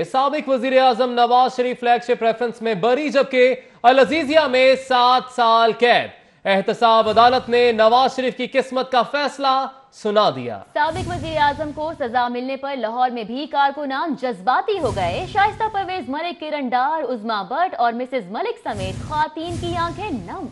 साबिक वजीर आजम Nawaz Sharif flagship reference में बरी, जबकि अल अजीजिया में 7 साल कैद। एहतसाब अदालत ने नवाज शरीफ की किस्मत का फैसला सुना दिया। साबिक वजीर आजम को सजा मिलने पर लाहौर में भी कारकुनान जज्बाती हो गए। शाइस्ता परवेज मलिक, किरण डार, उज़मा भट्ट और मिसेज मलिक समेत ख्वातीन की आंखें नम।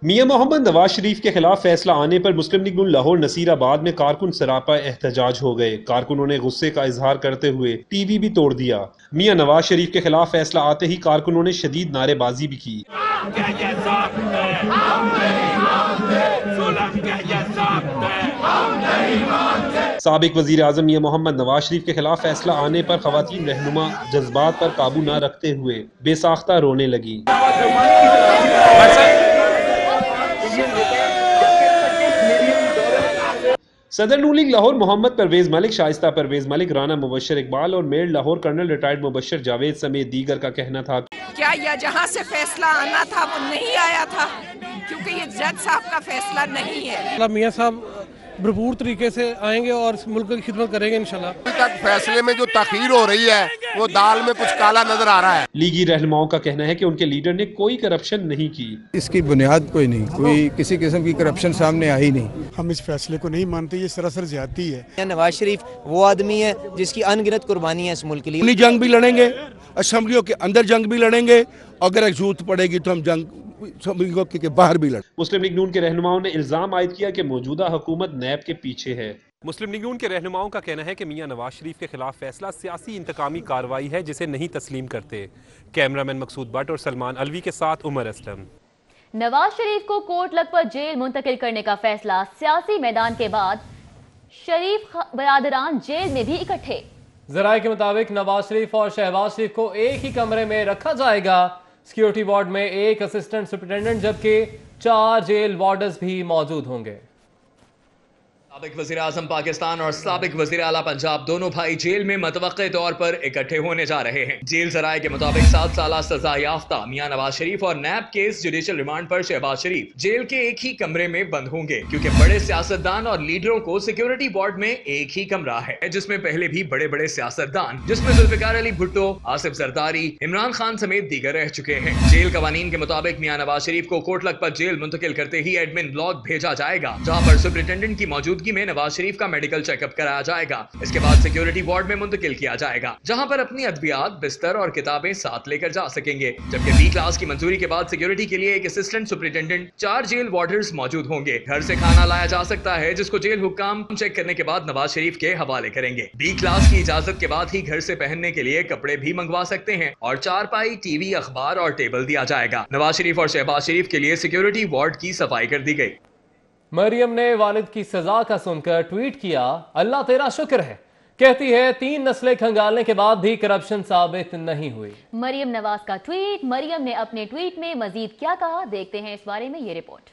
मियां मोहम्मद नवाज शरीफ के खिलाफ फैसला आने पर मुस्लिम लीग नून लाहौर नसीराबाद में कारकुन सरापा एहतजाज हो गए। कारकुनों ने गुस्से का इजहार करते हुए टीवी भी तोड़ दिया। मियां नवाज शरीफ के खिलाफ फैसला आते ही कारकुनों ने शदीद नारेबाजी भी की। साबिक वजीर आजम मियां मोहम्मद नवाज शरीफ के खिलाफ फैसला आने पर खवातीन रहनुमा जज्बात पर काबू न रखते हुए बेसाख्ता रोने लगी। सदर नून लीग लाहौर मोहम्मद परवेज मलिक, शाइस्ता परवेज मलिक, राना मुबशर इकबाल और mayor Lahore colonel retired Mubashar Javed समेत दीगर का कहना था क्या यह जहां से फैसला आना था वो नहीं आया था, क्योंकि ये जज साहब का फैसला नहीं है। मियां साहब भरपूर तरीके से आएंगे और मुल्क की खिदमत करेंगे इंशाल्लाह। अभी तक फैसले में जो तखीर हो रही है वो दाल में कुछ काला नजर आ रहा है। लीगी रहनुमाओं का कहना है कि उनके लीडर ने कोई करप्शन नहीं की। इसकी बुनियाद कोई नहीं, कोई किसी किस्म की करप्शन सामने आई नहीं। हम इस फैसले को नहीं मानते, ये सरासर ज्यादती है। नवाज शरीफ वो आदमी है जिसकी अनगिनत कुर्बानी है इस मुल्क के लिए। अपनी जंग भी लड़ेंगे, असेंबलियों के अंदर जंग भी लड़ेंगे, अगर जरूरत पड़ेगी तो हम जंग के बाहर भी लड़। मुस्लिम लीग नून के रहनुमाओं ने इल्जाम आयद किया कि मौजूदा हुकूमत नैब के पीछे है। मुस्लिम लीग नून के रहनुमाओं का कहना है कि मियां नवाज शरीफ के खिलाफ फैसला सियासी इंतकामी कार्रवाई है जिसे नहीं तस्लीम करते। कैमरामैन मकसूद भट्ट और सलमान अलवी के साथ उमर असलम। नवाज शरीफ को कोट लखपत जेल मुंतकिल करने का फैसला सियासी मैदान के बाद शरीफ बरादरान जेल में भी इकट्ठे। जराये के मुताबिक नवाज शरीफ और शहबाज शरीफ को एक ही कमरे में रखा जाएगा। सिक्योरिटी वार्ड में एक असिस्टेंट सुपरिटेंडेंट जबकि 4 जेल वार्डर्स भी मौजूद होंगे। साबिक वज़ीर आज़म पाकिस्तान और साबिक वज़ीर आला पंजाब दोनों भाई जेल में मतवक्के तौर पर इकट्ठे होने जा रहे हैं। जेल ज़राए के मुताबिक 7 साल सजा याफ्ता मियां नवाज शरीफ और नैब केस जुडिशल रिमांड पर शहबाज शरीफ जेल के एक ही कमरे में बंद होंगे, क्योंकि बड़े सियासतदान और लीडरों को सिक्योरिटी वार्ड में एक ही कमरा है, जिसमें पहले भी बड़े बड़े सियासतदान जिसमें जुल्फिकार अली भुट्टो, आसिफ जरदारी, इमरान खान समेत दीगर रह चुके हैं। जेल कवानीन के मुताबिक मियां नवाज शरीफ को कोट लखपत जेल मुंतकिल करते ही एडमिन ब्लॉक भेजा जाएगा, जहाँ पर सुपरिटेंडेंट की मौजूदगी में नवाज शरीफ का मेडिकल चेकअप कराया जाएगा। इसके बाद सिक्योरिटी वार्ड में मुंतकिल किया जाएगा, जहां पर अपनी अद्वियात, बिस्तर और किताबें साथ लेकर जा सकेंगे। जबकि बी क्लास की मंजूरी के बाद सिक्योरिटी के लिए एक असिस्टेंट सुपरिटेंडेंट, 4 जेल वार्डर्स मौजूद होंगे। घर से खाना लाया जा सकता है, जिसको जेल हुक्काम चेक करने के बाद नवाज शरीफ के हवाले करेंगे। बी क्लास की इजाजत के बाद ही घर से पहनने के लिए कपड़े भी मंगवा सकते हैं और चारपाई, टीवी, अखबार और टेबल दिया जाएगा। नवाज शरीफ और शहबाज शरीफ के लिए सिक्योरिटी वार्ड की सफाई कर दी गई। मरियम ने वालिद की सजा का सुनकर ट्वीट किया, अल्लाह तेरा शुक्र है। कहती है 3 नस्लें खंगालने के बाद भी करप्शन साबित नहीं हुई। मरियम नवाज का ट्वीट। मरियम ने अपने ट्वीट में मजीद क्या कहा, देखते हैं इस बारे में ये रिपोर्ट।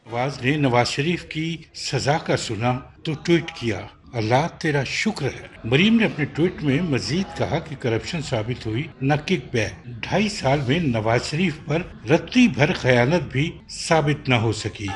नवाज ने नवाज शरीफ की सजा का सुना तो ट्वीट किया, अल्लाह तेरा शुक्र है। मरीम ने अपने ट्वीट में मजीद कहा कि करप्शन साबित हुई न किक बैक। 2.5 साल में नवाज शरीफ पर रत्ती भर खयानत भी साबित न हो सकी।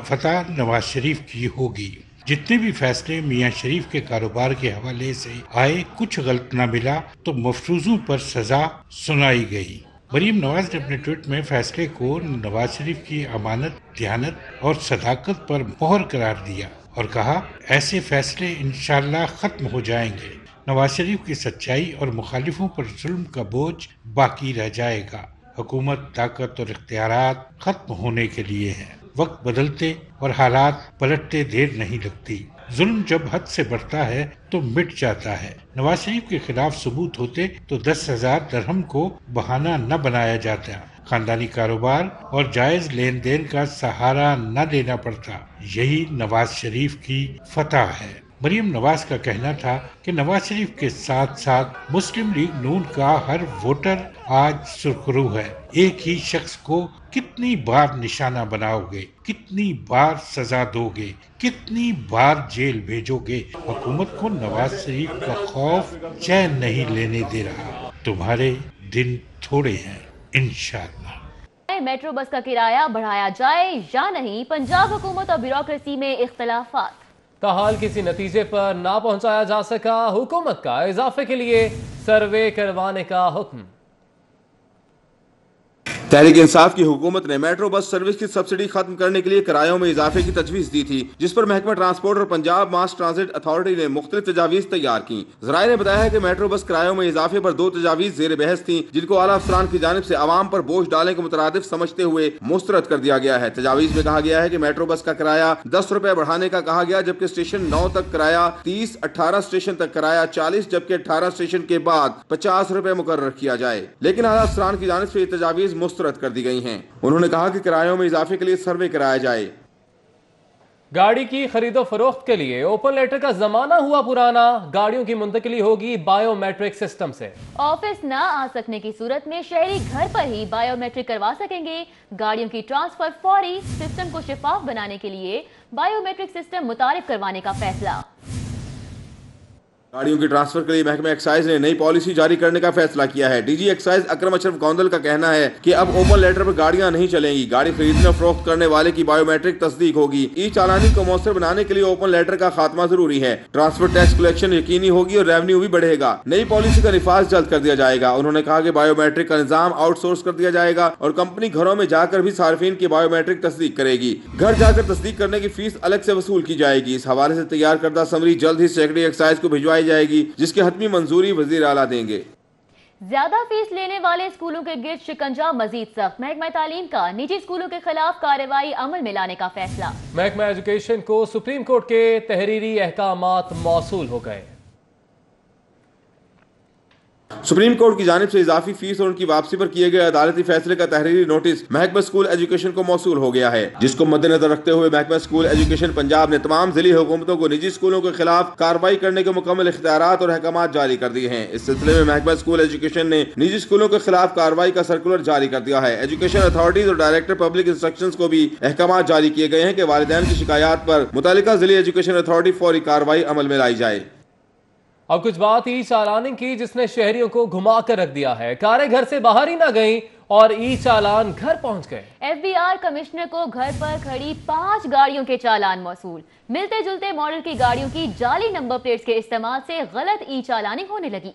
फतह नवाज शरीफ की होगी। जितने भी फैसले मियां शरीफ के कारोबार के हवाले से आए, कुछ गलत न मिला तो मफरूजों पर सजा सुनाई गई। मरीम नवाज ने अपने ट्वीट में फैसले को नवाज शरीफ की अमानत, दयानत और सदाकत पर मोहर करार दिया और कहा, ऐसे फैसले इंशाअल्लाह खत्म हो जाएंगे। नवाज शरीफ की सच्चाई और मुखालिफों पर जुल्म का बोझ बाकी रह जाएगा। हुकूमत, ताकत और इख्तियारात खत्म होने के लिए है। वक्त बदलते और हालात पलटते देर नहीं लगती। जुल्म जब हद से बढ़ता है तो मिट जाता है। नवाज शरीफ के खिलाफ सबूत होते तो 10,000 दरहम को बहाना न बनाया जाता। खानदानी कारोबार और जायज लेन देन का सहारा न लेना पड़ता। यही नवाज शरीफ की फतह है। मरियम नवाज का कहना था कि नवाज शरीफ के साथ साथ मुस्लिम लीग नून का हर वोटर आज सुरखरू है। एक ही शख्स को कितनी बार निशाना बनाओगे, कितनी बार सजा दोगे, कितनी बार जेल भेजोगे। हुकूमत को नवाज शरीफ का खौफ चैन नहीं लेने दे रहा। तुम्हारे दिन थोड़े हैं इंशाअल्लाह। मेट्रो बस का किराया बढ़ाया जाए या नहीं, पंजाब हुकूमत और ब्यूरोक्रेसी में इख्तलाफात। ताहाल किसी नतीजे पर ना पहुंचाया जा सका, हुकूमत का इजाफे के लिए सर्वे करवाने का हुक्म। तहरीक इंसाफ की हुकूमत ने मेट्रो बस सर्विस की सब्सिडी खत्म करने के लिए किरायों में इजाफे की तजवीज़ दी थी, जिस पर महकमा ट्रांसपोर्ट और पंजाब मास ट्रांजिट अथॉरिटी ने मुख्तलिफ तजावीज़ तैयार की। ज़राए ने बताया है कि मेट्रो बस किरायों में इजाफे पर 2 तजावीज़ ज़ेर बहस थी, जिनको आला अफसरान की जानिब से आवाम पर बोझ डालने के मुतरादिफ समझते हुए मुस्तरद कर दिया गया है। तजावीज़ में कहा गया है कि मेट्रो बस का किराया 10 रुपए बढ़ाने का कहा गया, जबकि स्टेशन 9 तक किराया 30, 18 स्टेशन तक किराया 40, जबकि 18 स्टेशन के बाद 50 रुपए मुकर्रर किया जाए। लेकिन आला अफसरान की जानिब से ये तजावीज़ मुस्तरद कर दी गई हैं। उन्होंने कहा कि किरायों में इजाफे के लिए सर्वे कराया जाए। गाड़ी की खरीदो फरोख्त के लिए ओपन लेटर का जमाना हुआ पुराना, गाड़ियों की मुंतकिली होगी बायोमेट्रिक सिस्टम से। ऑफिस ना आ सकने की सूरत में शहरी घर पर ही बायोमेट्रिक करवा सकेंगे। गाड़ियों की ट्रांसफर फौरी, सिस्टम को शिफाफ बनाने के लिए बायोमेट्रिक सिस्टम मुतारिफ करवाने का फैसला। गाड़ियों की ट्रांसफर के लिए महकमा एक्साइज ने नई पॉलिसी जारी करने का फैसला किया है। डीजी एक्साइज अकरम अशरफ गौंदल का कहना है कि अब ओपन लेटर पर गाड़ियां नहीं चलेंगी, गाड़ी खरीदने और फरोख्त करने वाले की बायोमेट्रिक तस्दीक होगी। ई चालानी को मौसर बनाने के लिए ओपन लेटर का खात्मा जरूरी है। ट्रांसफर टैक्स कलेक्शन यकीनी होगी और रेवेन्यू भी बढ़ेगा। नई पॉलिसी का निफाज जल्द कर दिया जाएगा। उन्होंने कहा कि बायोमेट्रिक का निजाम आउटसोर्स कर दिया जाएगा और कंपनी घरों में जाकर भी सार्फिन की बायोमेट्रिक तस्दीक करेगी। घर जाकर तस्दीक करने की फीस अलग से वसूल की जाएगी। इस हवाले से तैयार करदा समरी जल्द ही सेक्रेटरी एक्साइज को भिजवाई जाएगी, जिसकी हतमी मंजूरी वजीर आला देंगे। ज्यादा फीस लेने वाले स्कूलों के गिर्द शिकंजा मजीद सख्त, महकमा तालीम का निजी स्कूलों के खिलाफ कार्रवाई अमल में लाने का फैसला। महकमा एजुकेशन को सुप्रीम कोर्ट के तहरीरी अहकामात मौसूल हो गए। सुप्रीम कोर्ट की जानिब से इजाफी फीस और उनकी वापसी पर किए गए अदालती फैसले का तहरीरी नोटिस महकमा स्कूल एजुकेशन को मौसूल हो गया है, जिसको मद्देनजर रखते हुए महकमा स्कूल एजुकेशन पंजाब ने तमाम जिली हुकूमतों को निजी स्कूलों के खिलाफ कार्रवाई करने के मुकम्मल इख्तियारात और अहकामात जारी कर दिए हैं। इस सिलसिले में महकमा स्कूल एजुकेशन ने निजी स्कूलों के खिलाफ कार्रवाई का सर्कुलर जारी कर दिया है। एजुकेशन अथॉरिटीज और डायरेक्टर पब्लिक इंस्ट्रक्शंस को भी अहकामात जारी किए गए हैं कि वालिदैन की शिकायत पर मुतालिका जिली एजुकेशन अथॉरिटी फौरी कार्रवाई अमल में लाई जाए। अब कुछ बात ई चालानी की, जिसने शहरियों को घुमा कर रख दिया है। कारें घर से बाहर ही ना गईं और ई चालान घर पहुंच गए। एफबीआर कमिश्नर को घर पर खड़ी 5 गाड़ियों के चालान मौसूल। मिलते जुलते मॉडल की गाड़ियों की जाली नंबर प्लेट्स के इस्तेमाल से गलत ई चालानी होने लगी।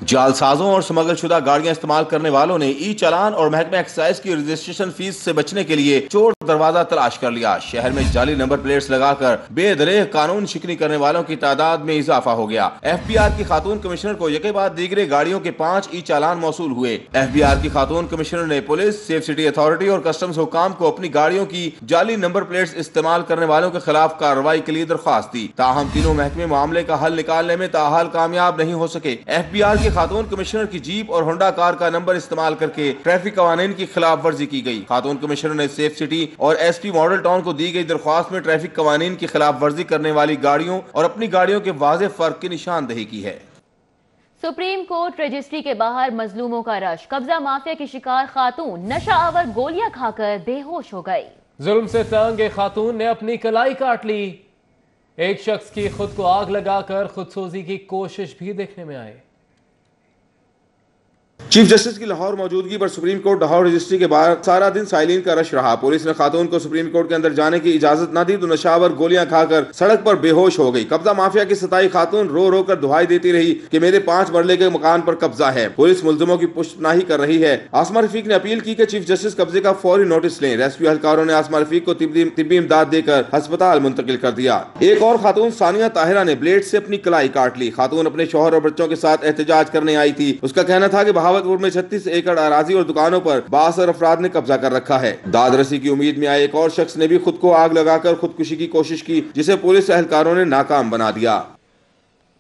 जालसाजों और स्मगल शुदा गाड़ियां इस्तेमाल करने वालों ने ई चालान और महकमा एक्साइज की रजिस्ट्रेशन फीस से बचने के लिए चोर दरवाजा तलाश कर लिया। शहर में जाली नंबर प्लेट्स लगाकर बेदरेह कानून शिकनी करने वालों की तादाद में इजाफा हो गया। एफबीआर की खातून कमिश्नर को यके बाद दीगरे गाड़ियों के 5 ई चालान मौसूल हुए। एफबीआर की खातून कमिश्नर ने पुलिस, सेफ सिटी अथॉरिटी और कस्टम्स हुकाम को अपनी गाड़ियों की जाली नंबर प्लेट्स इस्तेमाल करने वालों के खिलाफ कार्रवाई के लिए दरख्वास्त दी। ताहम तीनों महकमे मामले का हल निकालने में ताहाल कामयाब नहीं हो सके। एफबीआर की खातून कमिश्नर की जीप और होंडा कार का नंबर इस्तेमाल करके ट्रैफिक कवानीन की खिलाफ वर्जी की गई। खातून कमिश्नर ने सेफ सिटी और एसपी मॉडल टाउन को दी गई दरख्वास्त में ट्रैफिक कवानीन की खिलाफ वर्जी करने वाली गाड़ियों और अपनी गाड़ियों के वाज़ेह फर्क की निशानदेही की है। सुप्रीम कोर्ट रजिस्ट्री के बाहर मजलूमों का रश। कब्जा माफिया की शिकार खातून नशा आवर गोलियां खाकर बेहोश हो गई। जुल्म से तंग एक खातून ने अपनी कलाई काट ली। एक शख्स की खुद को आग लगाकर खुदसोजी की कोशिश भी देखने में आई। चीफ जस्टिस की लाहौर मौजूदगी पर सुप्रीम कोर्ट लाहौर रजिस्ट्री के बाहर सारा दिन साइलिन का रश रहा। पुलिस ने खातून को सुप्रीम कोर्ट के अंदर जाने की इजाजत न दी तो नशावर गोलियां खाकर सड़क पर बेहोश हो गई। कब्जा माफिया की सताई खातून रो रो कर दुहाई देती रही कि मेरे 5 मरले के मकान पर कब्जा है। पुलिस मुल्जिमों की पुष्टनाही कर रही है। आसमा रफीक ने अपील की कि चीफ जस्टिस कब्जे का फौरी नोटिस लें। रेस्क्यू एहलकारों ने आसमा रफीक को तिब्बी इमदाद देकर अस्पताल मुंतकिल कर दिया। एक और खातून सानिया ताहिरा ने ब्लेड से अपनी कलाई काट ली। खातून अपने शौहर और बच्चों के साथ एहतजाज करने आई थी। उसका कहना था कि बहावतपुर में 36 एकड़ अराजी और दुकानों पर 62 अफराद ने कब्जा कर रखा है। दादरसी की उम्मीद में आए एक और शख्स ने भी खुद को आग लगाकर खुदकुशी की कोशिश की, जिसे पुलिस एहलकारों ने नाकाम बना दिया।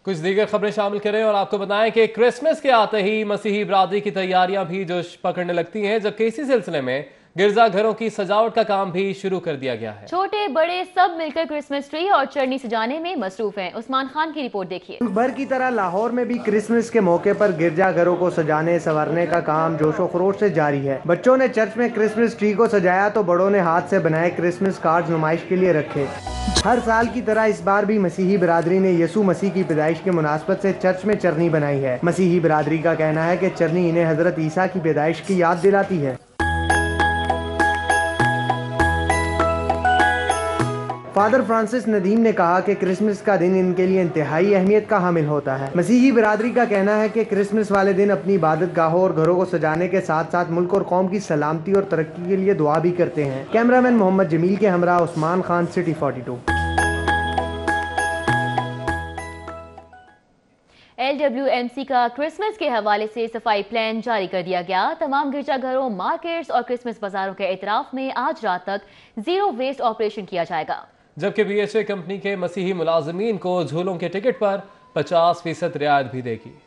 कुछ दीगर खबरें शामिल करें और आपको बताएं कि क्रिसमस के आते ही मसीही बरादरी की तैयारियां भी जोश पकड़ने लगती हैं, जबकि इसी सिलसिले में गिरजा घरों की सजावट का काम भी शुरू कर दिया गया है। छोटे बड़े सब मिलकर क्रिसमस ट्री और चटनी सजाने में मसरूफ हैं। उस्मान खान की रिपोर्ट देखिए। भर की तरह लाहौर में भी क्रिसमस के मौके पर गिरजा घरों को सजाने संवारने का काम जोशो खरोश से जारी है। बच्चों ने चर्च में क्रिसमस ट्री को सजाया तो बड़ों ने हाथ से बनाए क्रिसमस कार्ड नुमाइश के लिए रखे। हर साल की तरह इस बार भी मसीही बिरादरी ने यसू मसीह की पैदाइश के मुनासबत से चर्च में चरनी बनाई है। मसीही बिरादरी का कहना है कि चरनी इन्हें हजरत ईसा की पैदाइश की याद दिलाती है। फादर फ्रांसिस नदीम ने कहा कि क्रिसमस का दिन इनके लिए इंतहाई अहमियत का हामिल होता है। मसीही बिरादरी का कहना है कि क्रिसमस वाले दिन अपनी इबादत गाहों और घरों को सजाने के साथ साथ मुल्क और कौम की सलामती और तरक्की के लिए दुआ भी करते हैं। कैमरामैन मोहम्मद जमील के हमरा उस्मान खान, सिटी 42। LWMC का क्रिसमस के हवाले से सफाई प्लान जारी कर दिया गया। तमाम गिरजाघरों, मार्केट्स और क्रिसमस बाजारों के इतराफ में आज रात तक जीरो वेस्ट ऑपरेशन किया जाएगा, जबकि BHA कंपनी के मसीही मुलाजमीन को झूलों के टिकट पर 50% रियायत भी देगी।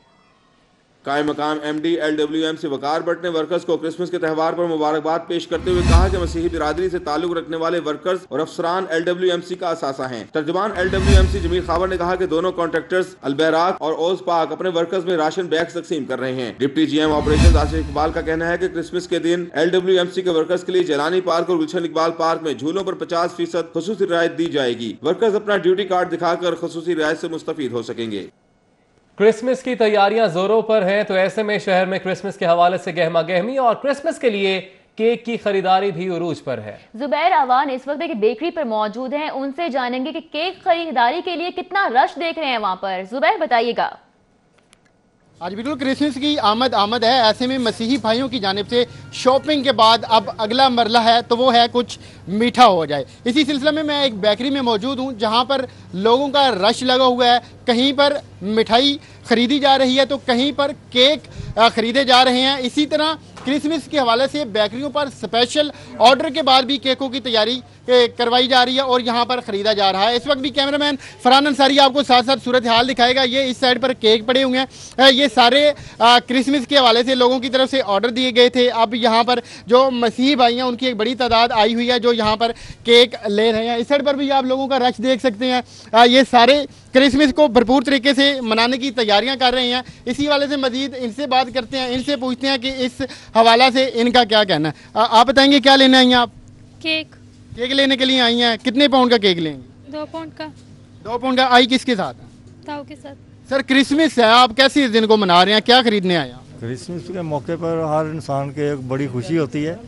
कायम मकाम MD LWMC वकार भट्ट ने वर्कर्स को क्रिसमस के त्यौहार पर मुबारकबाद पेश करते हुए कहा कि मसीही बिरादरी से ताल्लुक रखने वाले वर्कर्स और अफसरान LWMC का असासा हैं। तर्जुमान LWMC जमील खावर ने कहा कि दोनों कॉन्ट्रैक्टर्स अलबैराक और ओज पाक अपने वर्कर्स में राशन बैग्स तकसीम कर रहे हैं। Deputy GM operation Asif Iqbal का कहना है कि क्रिसमस के दिन LWMC के वर्कर्स के लिए जलानी पार्क और गुलशन इकबाल पार्क में झूलों पर 50% खसूसी रियायत दी जाएगी। वर्कर्स अपना ड्यूटी कार्ड दिखाकर खसूसी रियायत से मुस्तफीद हो सकेंगे। क्रिसमस की तैयारियां जोरों पर हैं, तो ऐसे में शहर में क्रिसमस के हवाले से गहमा गहमी और क्रिसमस के लिए केक की खरीदारी भी उरूज पर है। जुबैर आवान इस वक्त एक बेकरी पर मौजूद हैं, उनसे जानेंगे कि केक खरीदारी के लिए कितना रश देख रहे हैं वहां पर। जुबैर बताइएगा। आज बिल्कुल क्रिसमस की आमद है, ऐसे में मसीही भाइयों की जानिब से शॉपिंग के बाद अब अगला मरला है तो वो है कुछ मीठा हो जाए। इसी सिलसिले में मैं एक बेकरी में मौजूद हूँ जहाँ पर लोगों का रश लगा हुआ है। कहीं पर मिठाई खरीदी जा रही है तो कहीं पर केक खरीदे जा रहे हैं। इसी तरह क्रिसमस के हवाले से बेकरियों पर स्पेशल ऑर्डर के बाद भी केकों की तैयारी करवाई जा रही है और यहाँ पर ख़रीदा जा रहा है। इस वक्त भी कैमरामैन फरहान अंसारी आपको साथ साथ सूरत हाल दिखाएगा। ये इस साइड पर केक पड़े हुए हैं, ये सारे क्रिसमस के हवाले से लोगों की तरफ से ऑर्डर दिए गए थे। अब यहाँ पर जो मसीही भाई हैं उनकी एक बड़ी तादाद आई हुई है जो यहाँ पर केक ले रहे हैं। इस साइड पर भी आप लोगों का रश देख सकते हैं। ये सारे क्रिसमस को भरपूर तरीके से मनाने की तैयारियां कर रहे हैं। इसी वाले से मजीद इनसे बात करते हैं, इनसे पूछते हैं कि इस हवाला से इनका क्या कहना है। आप बताएंगे क्या लेने आई हैं आप? केक लेने के लिए आई हैं। कितने पाउंड का केक लेंगे? 2 पाउंड का। 2 पाउंड का। आई किसके साथ? ताऊ के साथ। सर क्रिसमस है, आप कैसे इस दिन को मना रहे हैं, क्या खरीदने आए हैं? क्रिसमस के मौके पर हर इंसान के एक बड़ी खुशी होती है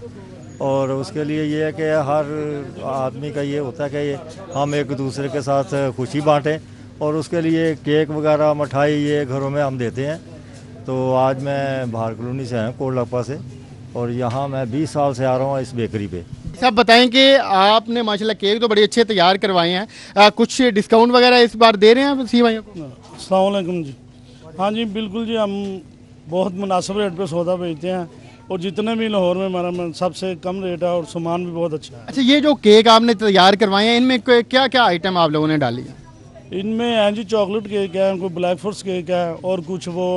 और उसके लिए ये है कि हर आदमी का ये होता है कि हम एक दूसरे के साथ खुशी बांटें और उसके लिए केक वगैरह मिठाई ये घरों में हम देते हैं। तो आज मैं बाहर कॉलोनी से आया हूँ, कोटलप्पा से, और यहाँ मैं 20 साल से आ रहा हूँ इस बेकरी पे। सब बताएं कि आपने माशाल्लाह केक तो बड़े अच्छे तैयार करवाए हैं, कुछ डिस्काउंट वगैरह इस बार दे रहे हैं सी भाइयों को? अस्सलाम वालेकुम जी। हाँ जी बिल्कुल जी, हम बहुत मुनासिब रेट पे सौदा बेचते हैं और जितने भी लाहौर में हमारा सबसे कम रेट है और सामान भी बहुत अच्छा है। अच्छा, ये जो केक आपने तैयार करवाए हैं इनमें क्या क्या आइटम आप लोगों ने डाली है? इनमें है जी चॉकलेट केक है, कोई ब्लैक फॉरेस्ट केक है और कुछ वो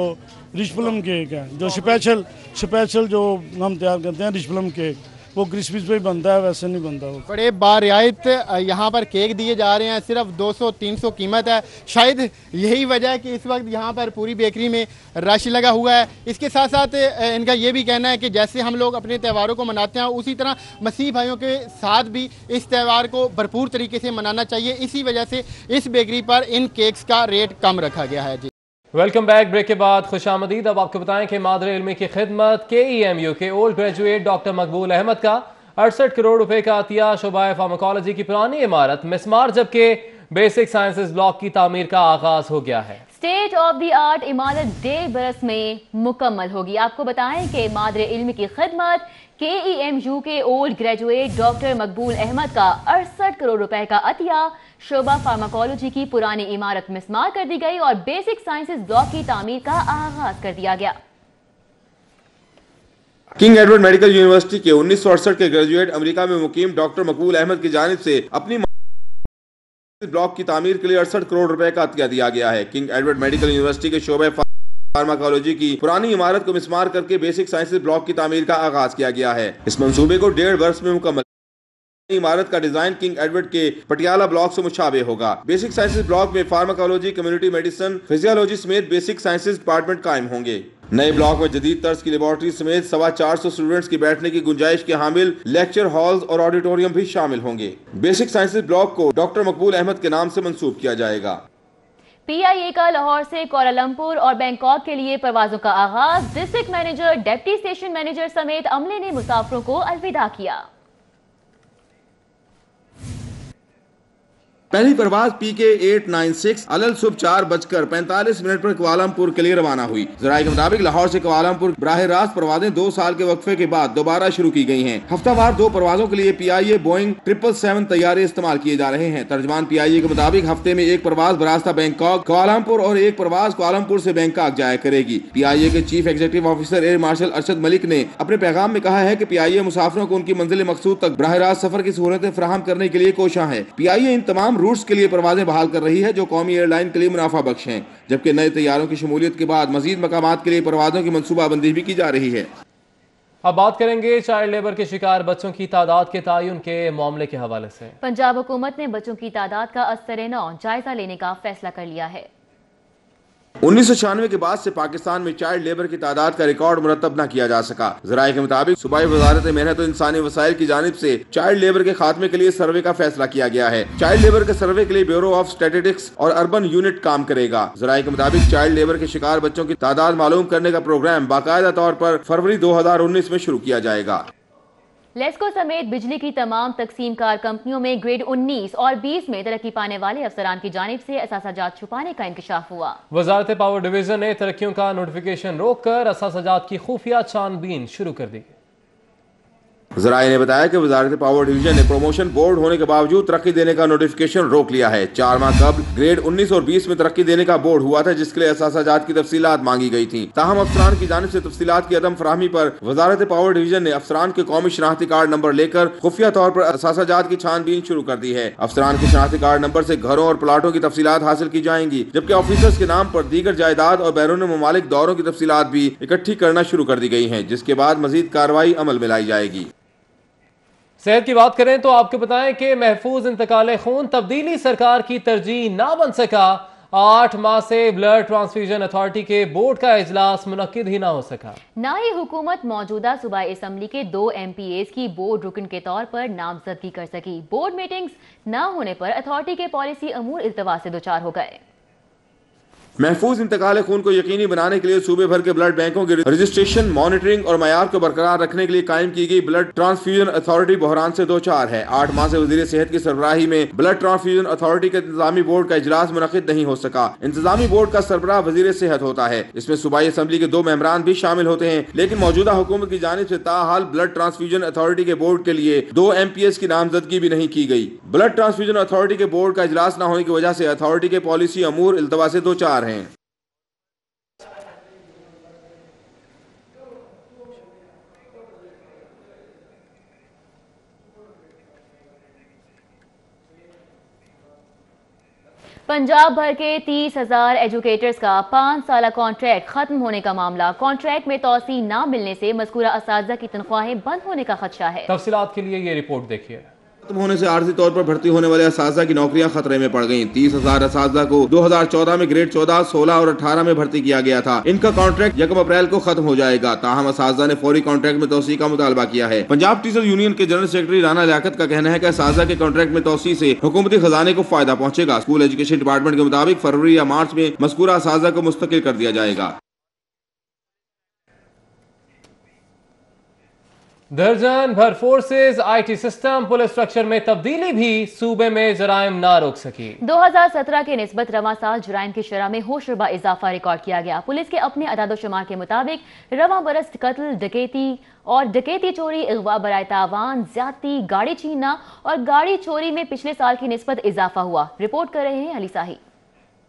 रिच प्लम केक है जो स्पेशल जो हम तैयार करते हैं। रिच प्लम केक वो क्रिसमस पे बनता है, वैसे नहीं बनता वो। बड़े बारियात यहाँ पर केक दिए जा रहे हैं, सिर्फ 200-300 कीमत है। शायद यही वजह है कि इस वक्त यहाँ पर पूरी बेकरी में रश लगा हुआ है। इसके साथ साथ इनका ये भी कहना है कि जैसे हम लोग अपने त्योहारों को मनाते हैं उसी तरह मसीह भाइयों के साथ भी इस त्यौहार को भरपूर तरीके से मनाना चाहिए। इसी वजह से इस बेकरी पर इन केक्स का रेट कम रखा गया है। जी वेलकम बैक। ब्रेक के बाद खुशामदीद। अब आपको बताएं कि मादरे इल्मी की खिदमत KEMU के ओल्ड ग्रेजुएट डॉक्टर मकबूल अहमद का 68 करोड़ रुपए का अतिया शोबा फार्माकोलॉजी की पुरानी इमारत मिसमार जबकि बेसिक साइंसेज ब्लॉक की तामीर का आगाज हो गया है। स्टेट ऑफ द आर्ट इमारत 1.5 बरस में मुकम्मल होगी। आपको बताएं कि मादरे इल्मी की खिदमत KEMU के ओल्ड ग्रेजुएट डॉक्टर मकबूल अहमद का 68 करोड़ रुपए का अतिया शोबा फार्माकोलॉजी की पुरानी इमारत मिसमार कर दी गई और बेसिक साइंसेज ब्लॉक की तामीर का आगाज कर दिया गया। किंग एडवर्ड मेडिकल यूनिवर्सिटी के 1968 के ग्रेजुएट अमेरिका में मुकीम डॉक्टर मकबूल अहमद की जानिब से अपनी ब्लॉक की तामीर के लिए 68 करोड़ रुपए का अतिया दिया गया है। किंग एडवर्ड मेडिकल यूनिवर्सिटी के शोबे फार्माकोलॉजी की पुरानी इमारत को मिसमार करके बेसिक साइंसेज ब्लॉक की तामीर का आगाज किया गया है। इस मंसूबे को 1.5 वर्ष में मुकम्मल। इमारत का डिजाइन किंग एडवर्ड के पटियाला ब्लॉक से मुशाबे होगा। बेसिक साइंसेज ब्लॉक में फार्माकोलॉजी, कम्युनिटी मेडिसिन, फिजियोलॉजी समेत बेसिक साइंसेज डिपार्टमेंट कायम होंगे। नए ब्लॉक में जदीद तर्ज की लेबोरेटरी समेत 450 स्टूडेंट्स की बैठने की गुंजाइश के हामिल लेक्चर हॉल्स और ऑडिटोरियम भी शामिल होंगे। बेसिक साइंसेज ब्लॉक को डॉक्टर मकबूल अहमद के नाम से मंसूब किया जाएगा। PIA का लाहौर से कोलालमपुर और बैंकॉक के लिए परवाजों का आगाज। District manager, deputy station manager समेत अमले ने मुसाफिरों को अलविदा किया। पहली परवाज PK 896 अलल सुबह 4:45 पर कुआलालंपुर के लिए रवाना हुई। ज़राए के मुताबिक लाहौर से कुआलालंपुर बराह रास्त परवाजें 2 साल के वक्फे के बाद दोबारा शुरू की गई हैं। हफ्तावार 2 परवाजों के लिए PIA बोइंग 777 तैयारे इस्तेमाल किए जा रहे हैं। तर्जमान PIA के मुताबिक हफ्ते में एक परवाज बरास्ता बैंकॉक कुआलालंपुर और एक परवाज कुआलालंपुर से बैंकॉक जाया करेगी। PIA के chief executive officer air marshal Arshad Malik ने अपने पैगाम में कहा है कि PIA मुसाफिरों को उनकी मंजिल मकसूद तक बराह रास्त सफर की सहूलतें फराहम करने के लिए कोशां है। PIA इन तमाम रूट्स के लिए परवाजें बहाल कर रही है जो कौमी एयरलाइन के लिए मुनाफा बख्श हैं, जबकि नए तैयारों की शमूलियत के बाद मजीद मकामात के लिए परवाजों की मंसूबाबंदी भी की जा रही है। अब बात करेंगे चाइल्ड लेबर के शिकार बच्चों की तादाद के तयन के मामले के हवाले से। पंजाब हुकूमत ने बच्चों की तादाद का अस्तरे-नौ जायजा लेने का फैसला कर लिया है। 1996 के बाद से पाकिस्तान में चाइल्ड लेबर की तादाद का रिकॉर्ड मुरतब न किया जा सका। ज़राए के मुताबिक सूबाई वजारत मेहनत और इंसानी वसाइल की जानिब से चाइल्ड लेबर के खात्मे के लिए सर्वे का फैसला किया गया है। चाइल्ड लेबर के सर्वे के लिए ब्यूरो ऑफ स्टैटिस्टिक्स और अर्बन यूनिट काम करेगा। ज़राए के मुताबिक चाइल्ड लेबर के शिकार बच्चों की तादाद मालूम करने का प्रोग्राम बाकायदा तौर पर फरवरी 2019 में शुरू किया जाएगा। लेस्को समेत बिजली की तमाम तकसीम कार कंपनियों में ग्रेड 19 और 20 में तरक्की पाने वाले अफसरान की जानिब से असासाजात छुपाने का इंकशाफ हुआ। वजारत पावर डिवीजन ने तरक्कियों का नोटिफिकेशन रोककर असासाजात की खुफिया छानबीन शुरू कर दी। ज़राए ने बताया कि वजारत पावर डिवीजन ने प्रमोशन बोर्ड होने के बावजूद तरक्की देने का नोटिफिकेशन रोक लिया है। 4 माह कबल ग्रेड 19 और 20 में तरक्की देने का बोर्ड हुआ था, जिसके लिए असासाजात की तफसीलात मांगी गई थी। ताहम अफसरान की जानिब से तफसीलात की अदम फराहमी पर वजारत पावर डिवीजन ने अफसरान के कौमी शनाख्ती कार्ड नंबर लेकर खुफिया तौर पर असासाजात की छानबीन शुरू कर दी है। अफसरान के शनाख्ती कार्ड नंबर से घरों और प्लाटों की तफसीलात हासिल की जाएंगी, जबकि ऑफिसर्स के नाम पर दीगर जायदाद और बैरून ममालिक दौरों की तफसीलात भी इकट्ठी करना शुरू कर दी गई है, जिसके बाद मजीद कार्रवाई अमल में लाई जाएगी। सेहत की बात करें तो आपको बताएं कि महफूज इंतकाल खून तब्दीली सरकार की तरजीह ना बन सका। 8 माह से ब्लड ट्रांसफ्यूजन अथॉरिटी के बोर्ड का इजलास मुनक्किद ही ना हो सका। ना ही हुकूमत मौजूदा सूबाई असम्बली के 2 MPAs की बोर्ड रुकन के तौर पर नामजदगी कर सकी। बोर्ड मीटिंग्स ना होने पर अथॉरिटी के पॉलिसी अमूर इल्तवा से दो चार हो गए। महफूज इंतकाल खून को यकीनी बनाने के लिए सूबे भर के ब्लड बैंकों की रजिस्ट्रेशन, मॉनिटरिंग और मयार को बरकरार रखने के लिए कायम की गई ब्लड ट्रांसफ्यूजन अथॉरिटी बहरान से दो चार है। 8 माह से वजीर सेहत की सरबराही में ब्लड ट्रांसफ्यूजन अथॉरिटी के इंतजामी बोर्ड का इजलास मुनक्किद नहीं हो सका। इंतजामी बोर्ड का सरबराह वजीर सेहत होता है। इसमें सूबाई असम्बली के 2 मेंबरान भी शामिल होते हैं, लेकिन मौजूदा हुकूमत की जानिब से ताहाल ब्लड ट्रांसफ्यूजन अथॉरिटी के बोर्ड के लिए 2 MPAs की नामजदगी भी नहीं की गई। ब्लड ट्रांसफ्यूजन अथॉरिटी के बोर्ड का इजलास न होने की वजह से अथॉरिटी के पॉलिसी अमूर इल्तवा से दो चार हैं। पंजाब भर के 30,000 एजुकेटर्स का 5 साला कॉन्ट्रैक्ट खत्म होने का मामला। कॉन्ट्रैक्ट में तौसी न मिलने से मज़कूरा असातिज़ा की तनख्वाहें बंद होने का खदशा है। तफसीलात के लिए ये रिपोर्ट देखिए। खत्म होने से आर्जी तौर पर भर्ती होने वाले असातिज़ा की नौकरियां खतरे में पड़ गईं। 30,000 असातिज़ा को 2014 में ग्रेड 14, 16 और 18 में भर्ती किया गया था। इनका कॉन्ट्रैक्ट 1 अप्रैल को खत्म हो जाएगा। ताहम असातिज़ा ने फौरी कॉन्ट्रैक्ट में तौसी का मुतालबा किया है। पंजाब टीचर यूनियन के जनरल सेक्रेटरी राना लियाकत का कहना है कि असातिज़ा के कॉन्ट्रैक्ट में तौसी से हुकूमती खजाने को फायदा पहुंचेगा। स्कूल एजुकेशन डिपार्टमेंट के मुताबिक फरवरी या मार्च में मज़कूरा असातिज़ा को मुस्तकिल कर दिया जाएगा। दर्जन भर forces, IT system, police structure में तब्दीली भी सूबे में जराइम ना रोक सकी। 2017 के निस्बत रवा साल जराइम की शरह में होशरुबा इजाफा रिकॉर्ड किया गया। पुलिस के अपने अदादोशुमार के मुताबिक रवा बरस कत्ल, डकैती और डकैती चोरी, अगवा बराए तावान, ज्यादती, गाड़ी छीनना और गाड़ी चोरी में पिछले साल की निस्बत इजाफा हुआ। रिपोर्ट कर रहे हैं अली साही।